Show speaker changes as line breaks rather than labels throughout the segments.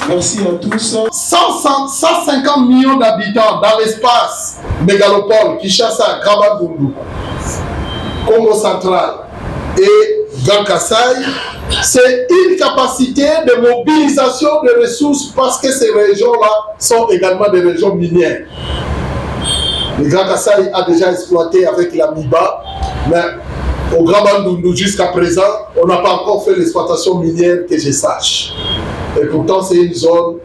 Merci à tous. 150 millions d'habitants dans l'espace mégalopole, Kinshasa, Grand-Bandundu, Congo central et Grand Kasaï, c'est une capacité de mobilisation de ressources parce que ces régions-là sont également des régions minières. Le Grand Kasaï a déjà exploité avec la MIBA, mais au Grand-Bandundu jusqu'à présent, on n'a pas encore fait l'exploitation minière que je sache. Et pourtant, c'est une zone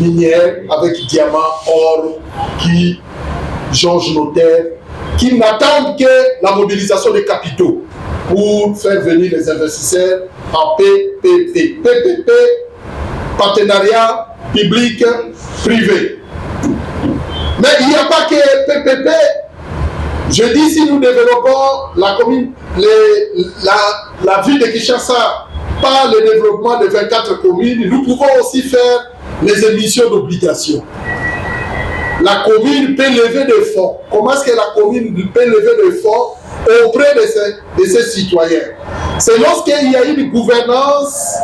minière avec diamants, or, qui jonge nos terres, qui n'attendent que la mobilisation des capitaux pour faire venir les investisseurs en PPP. PPP, partenariat public-privé. Mais il n'y a pas que PPP. Je dis, si nous développons la commune, la ville de Kinshasa par le développement de 24 communes, nous pouvons aussi faire les émissions d'obligations. La commune peut lever des fonds. Comment est-ce que la commune peut lever des fonds auprès de ses citoyens? C'est lorsqu'il y a une gouvernance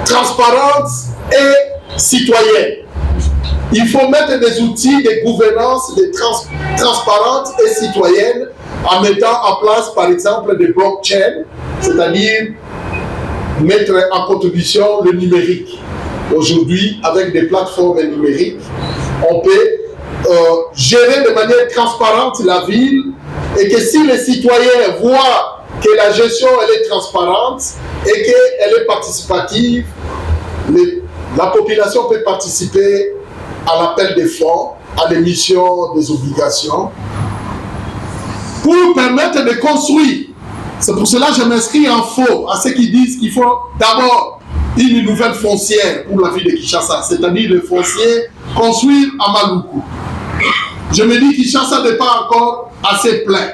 transparente et citoyenne. Il faut mettre des outils de gouvernance transparente et citoyenne en mettant en place, par exemple, des blockchains, c'est-à-dire mettre en contribution le numérique. Aujourd'hui, avec des plateformes numériques, on peut gérer de manière transparente la ville et que si les citoyens voient que la gestion elle est transparente et qu'elle est participative, la population peut participer à l'appel des fonds, à l'émission des obligations, pour permettre de construire. C'est pour cela que je m'inscris en faux à ceux qui disent qu'il faut d'abord une nouvelle foncière pour la ville de Kinshasa, c'est-à-dire le foncier construire à Maluku. Je me dis que Kinshasa n'est pas encore assez plein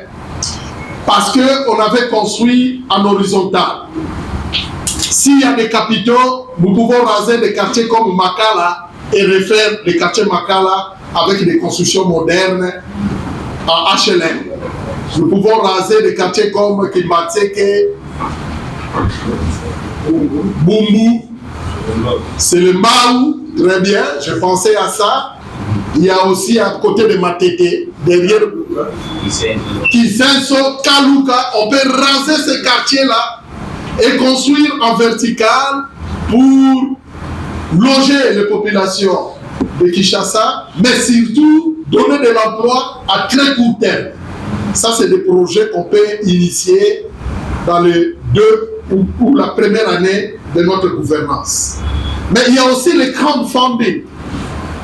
parce qu'on avait construit en horizontal. S'il y a des capitaux, nous pouvons raser des quartiers comme Makala et refaire les quartiers Makala avec des constructions modernes en HLM. Nous pouvons raser des quartiers comme Kimatseke, Bumbu, c'est le Maou, très bien, je pensais à ça. Il y a aussi à côté de Matete, derrière Kisenso, Kaluka, on peut raser ces quartiers-là et construire en vertical pour loger les populations de Kinshasa, mais surtout donner de l'emploi à très court terme. Ça, c'est des projets qu'on peut initier dans les 2 ou la première année de notre gouvernance. Mais il y a aussi le crowdfunding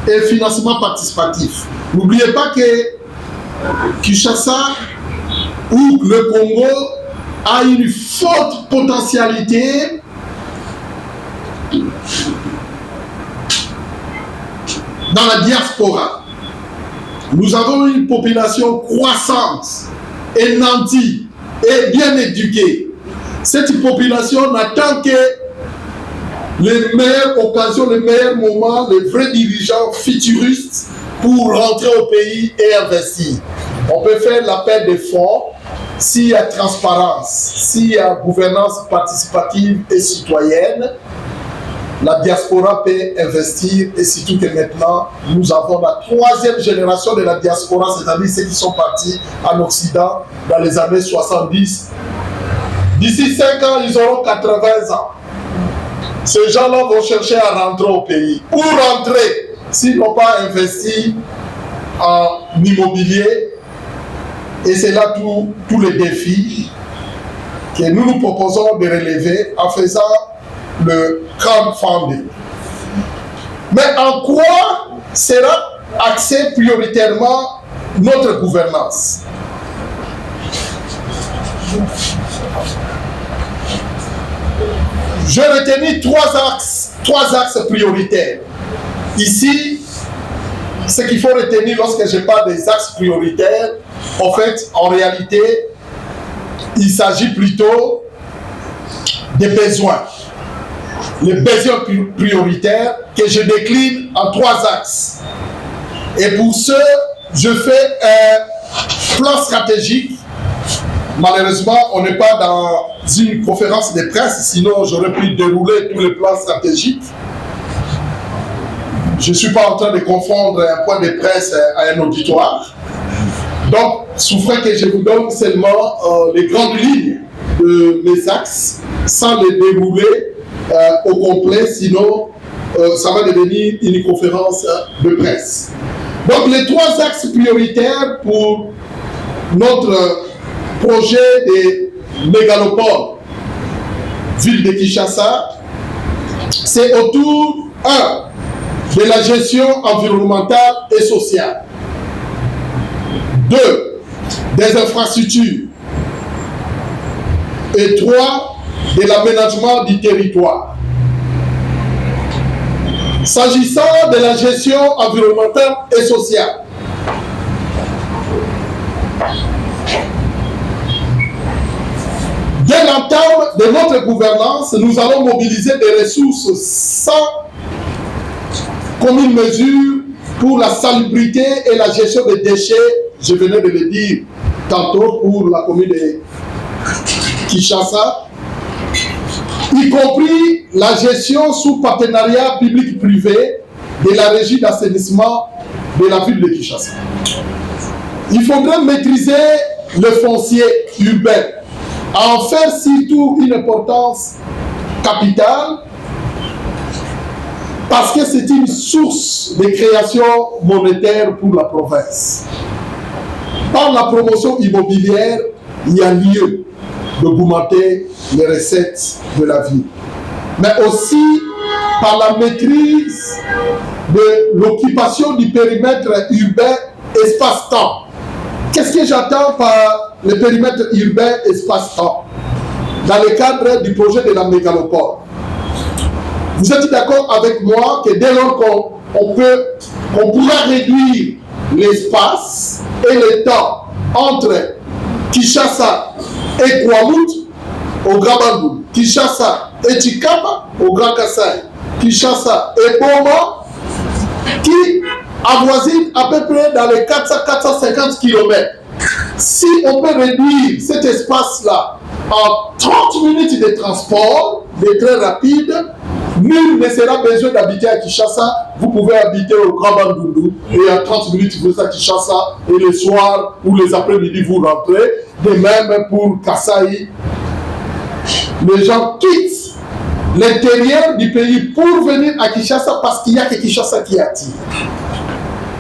et le financement participatif. N'oubliez pas que Kinshasa ou le Congo a une forte potentialité dans la diaspora. Nous avons une population croissante et nantie et bien éduquée. Cette population n'attend que les meilleures occasions, les meilleurs moments, les vrais dirigeants futuristes pour rentrer au pays et investir. On peut faire l'appel des fonds s'il y a transparence, s'il y a gouvernance participative et citoyenne. la diaspora peut investir, et surtout que maintenant, nous avons la 3e génération de la diaspora, c'est-à-dire ceux qui sont partis en Occident dans les années 70. D'ici 5 ans, ils auront 80 ans. Ces gens-là vont chercher à rentrer au pays. Où rentrer s'ils n'ont pas investi en immobilier? Et c'est là tous les défis que nous nous proposons de relever en faisant le crowdfunding. Mais en quoi sera axée prioritairement notre gouvernance? Je retenu 3 axes prioritaires. Ici, ce qu'il faut retenir lorsque je parle des axes prioritaires, en fait, en réalité, il s'agit plutôt des besoins. Les besoins prioritaires que je décline en 3 axes. Et pour ce, je fais un plan stratégique. Malheureusement, on n'est pas dans une conférence de presse, sinon j'aurais pu dérouler tous les plans stratégiques. Je ne suis pas en train de confondre un point de presse à un auditoire. Donc, souffrez que je vous donne seulement les grandes lignes de mes axes, sans les dérouler au complet, sinon ça va devenir une conférence de presse. Donc, les 3 axes prioritaires pour notre projet de mégalopole ville de Kinshasa, c'est autour 1. de la gestion environnementale et sociale, 2. des infrastructures, et 3. de l'aménagement du territoire. S'agissant de la gestion environnementale et sociale, dès l'entame de notre gouvernance, nous allons mobiliser des ressources sans commune mesure pour la salubrité et la gestion des déchets, je venais de le dire tantôt pour la commune de Kinshasa, y compris la gestion sous partenariat public-privé de la régie d'assainissement de la ville de Kinshasa. Il faudrait maîtriser le foncier urbain, en faire surtout une importance capitale, parce que c'est une source de création monétaire pour la province. Par la promotion immobilière, il y a lieu d'augmenter les recettes de la ville, mais aussi par la maîtrise de l'occupation du périmètre urbain espace-temps. Qu'est-ce que j'entends par le périmètre urbain espace-temps dans le cadre du projet de la mégalopole? Vous êtes d'accord avec moi que dès lors qu'on pourra réduire l'espace et le temps entre Kinshasa et Kouamout au Grand Bandung, Kinshasa et Chikapa au Grand Kassai, Kinshasa et Boma, qui avoisine à peu près dans les 400-450 km. Si on peut réduire cet espace-là en 30 minutes de transport, de très rapide, nul ne sera besoin d'habiter à Kinshasa. Vous pouvez habiter au Grand Bandundu et en 30 minutes vous êtes à Kinshasa et le soir ou les après-midi vous rentrez. De même pour Kassai. Les gens quittent l'intérieur du pays pour venir à Kinshasa parce qu'il n'y a que Kinshasa qui attire.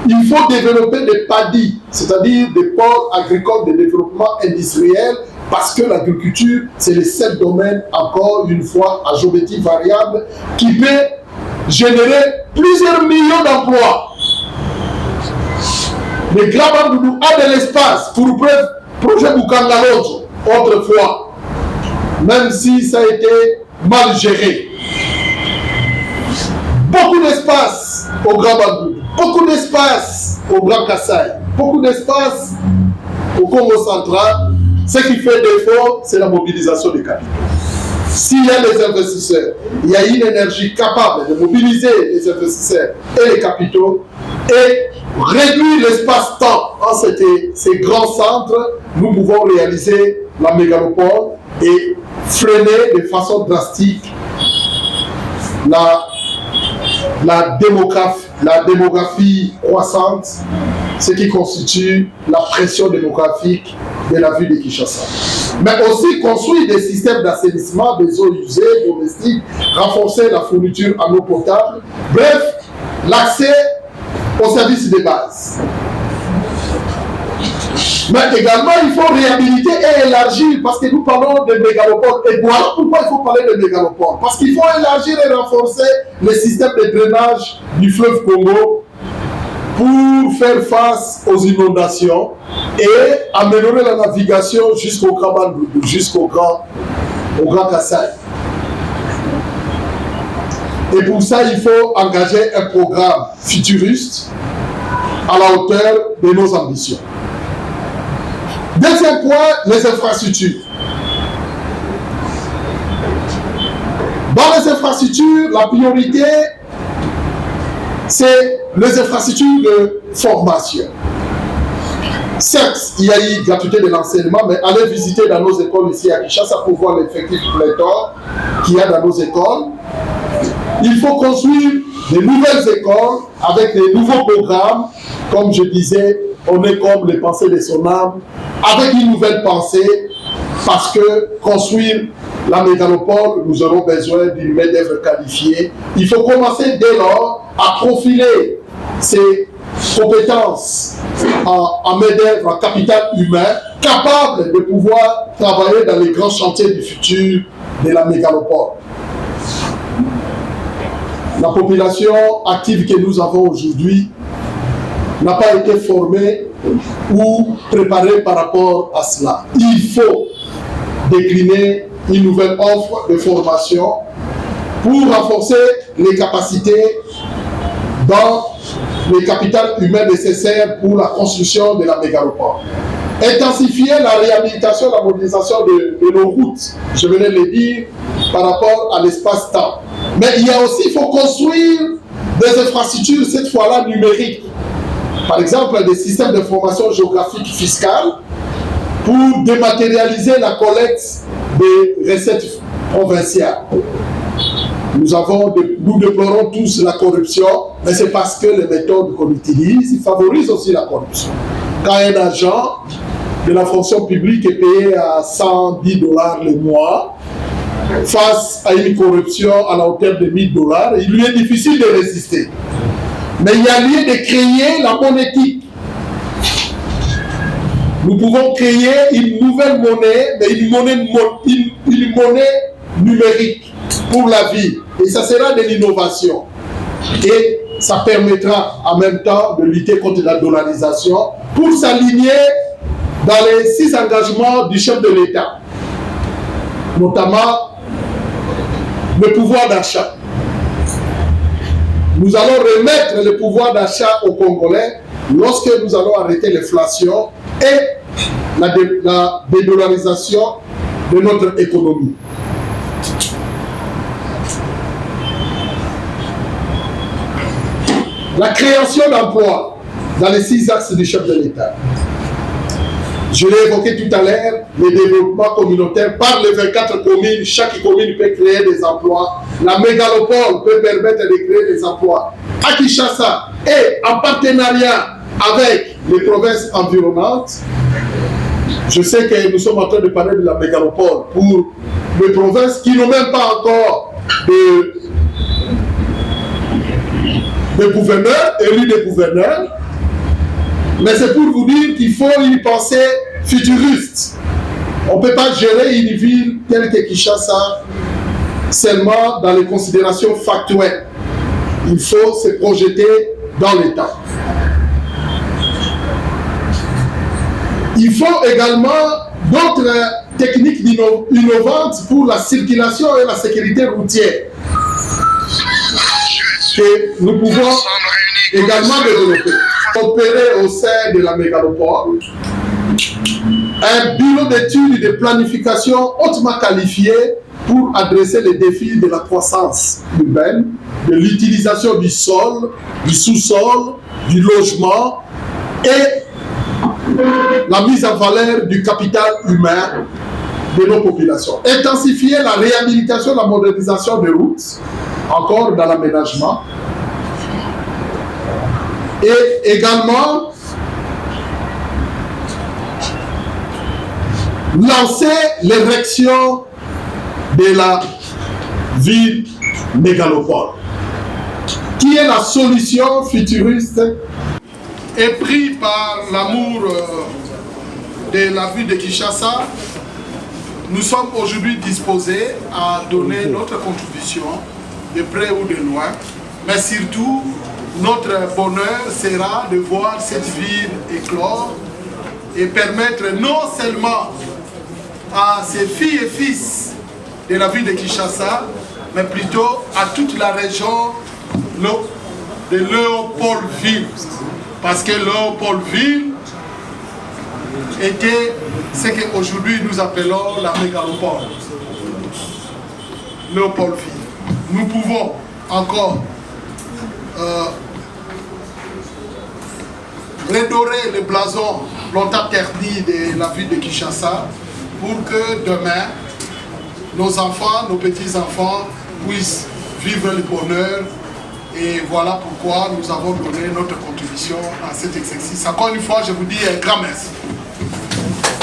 Il faut développer des PADI, c'est-à-dire des pôles agricoles de développement industriel, parce que l'agriculture, c'est le seul domaine, encore une fois, à géométrie variable, qui peut générer plusieurs millions d'emplois. Le Grand Bandundu a de l'espace pour le projet Bukangalojo, autrefois, même si ça a été mal géré. Beaucoup d'espace au Grand Bandundu, beaucoup d'espace au Grand Kassai, beaucoup d'espace au Congo central. Ce qui fait défaut, c'est la mobilisation des capitaux. S'il y a des investisseurs, il y a une énergie capable de mobiliser les investisseurs et les capitaux et réduire l'espace-temps en ces grands centres, nous pouvons réaliser la mégalopole et freiner de façon drastique la la démographie croissante, ce qui constitue la pression démographique de la ville de Kinshasa. Mais aussi construire des systèmes d'assainissement des eaux usées domestiques, renforcer la fourniture en eau potable, bref, l'accès aux services de base. Mais également, il faut réhabiliter et élargir, parce que nous parlons de mégalopoles. Et voilà pourquoi il faut parler de mégalopoles. Parce qu'il faut élargir et renforcer les systèmes de drainage du fleuve Congo pour faire face aux inondations et améliorer la navigation jusqu'au Grand Bandundu, jusqu'au Grand Kassai. Et pour ça, il faut engager un programme futuriste à la hauteur de nos ambitions. Deuxième point, les infrastructures. Dans les infrastructures, la priorité, c'est les infrastructures de formation. Certes, il y a eu gratuité de l'enseignement, mais allez visiter dans nos écoles ici à Kinshasa pour voir l'effectif pléthore qu'il y a dans nos écoles. Il faut construire de nouvelles écoles avec des nouveaux programmes. Comme je disais, on est comme les pensées de son âme, avec une nouvelle pensée, parce que construire la mégalopole, nous aurons besoin d'une main-d'œuvre qualifiée. Il faut commencer dès lors à profiler ces compétences en main-d'œuvre, en capital humain, capable de pouvoir travailler dans les grands chantiers du futur de la mégalopole. La population active que nous avons aujourd'hui n'a pas été formée ou préparée par rapport à cela. Il faut décliner une nouvelle offre de formation pour renforcer les capacités dans le capital humain nécessaire pour la construction de la mégalopole. Intensifier la réhabilitation, la modernisation de nos routes, je venais de le dire, par rapport à l'espace-temps. Mais il faut construire des infrastructures, cette fois-là numériques. Par exemple, des systèmes d'information géographique fiscale pour dématérialiser la collecte des recettes provinciales. Nous déplorons tous la corruption, mais c'est parce que les méthodes qu'on utilise favorisent aussi la corruption. Quand un agent de la fonction publique est payé à $110 le mois, face à une corruption à la hauteur de $1000, il lui est difficile de résister. Mais il y a lieu de créer la monétique. Nous pouvons créer une nouvelle monnaie, mais une monnaie numérique pour la vie. Et ça sera de l'innovation. Et ça permettra en même temps de lutter contre la dollarisation pour s'aligner dans les 6 engagements du chef de l'État, notamment le pouvoir d'achat. Nous allons remettre le pouvoir d'achat aux Congolais lorsque nous allons arrêter l'inflation et la dédollarisation de notre économie. La création d'emplois dans les 6 axes du chef de l'État. Je l'ai évoqué tout à l'heure, le développement communautaire par les 24 communes. Chaque commune peut créer des emplois. La mégalopole peut permettre de créer des emplois à Kinshasa et en partenariat avec les provinces environnantes. Je sais que nous sommes en train de parler de la mégalopole pour les provinces qui n'ont même pas encore de gouverneurs, élus de gouverneurs. Mais c'est pour vous dire qu'il faut y penser futuriste. On ne peut pas gérer une ville telle que Kinshasa seulement dans les considérations factuelles. Il faut se projeter dans le temps. Il faut également d'autres techniques innovantes pour la circulation et la sécurité routière que nous pouvons également développer. Opérer au sein de la mégalopole un bureau d'études et de planification hautement qualifié pour adresser les défis de la croissance urbaine, de l'utilisation du sol, du sous-sol, du logement et la mise en valeur du capital humain de nos populations. Intensifier la réhabilitation et la modernisation des routes, encore dans l'aménagement, et également lancer l'érection de la ville mégalopole, qui est la solution futuriste, et pris par l'amour de la ville de Kinshasa. Nous sommes aujourd'hui disposés à donner notre contribution, de près ou de loin, mais surtout, notre bonheur sera de voir cette ville éclore et permettre non seulement à ses filles et fils de la ville de Kinshasa, mais plutôt à toute la région de Léopoldville. Parce que Léopoldville était ce qu'aujourd'hui nous appelons la mégalopole. Léopoldville. Nous pouvons encore redorer le blason longtemps terni de la ville de Kinshasa pour que demain, nos enfants, nos petits-enfants puissent vivre le bonheur. Et voilà pourquoi nous avons donné notre contribution à cet exercice. Encore une fois, je vous dis un grand merci.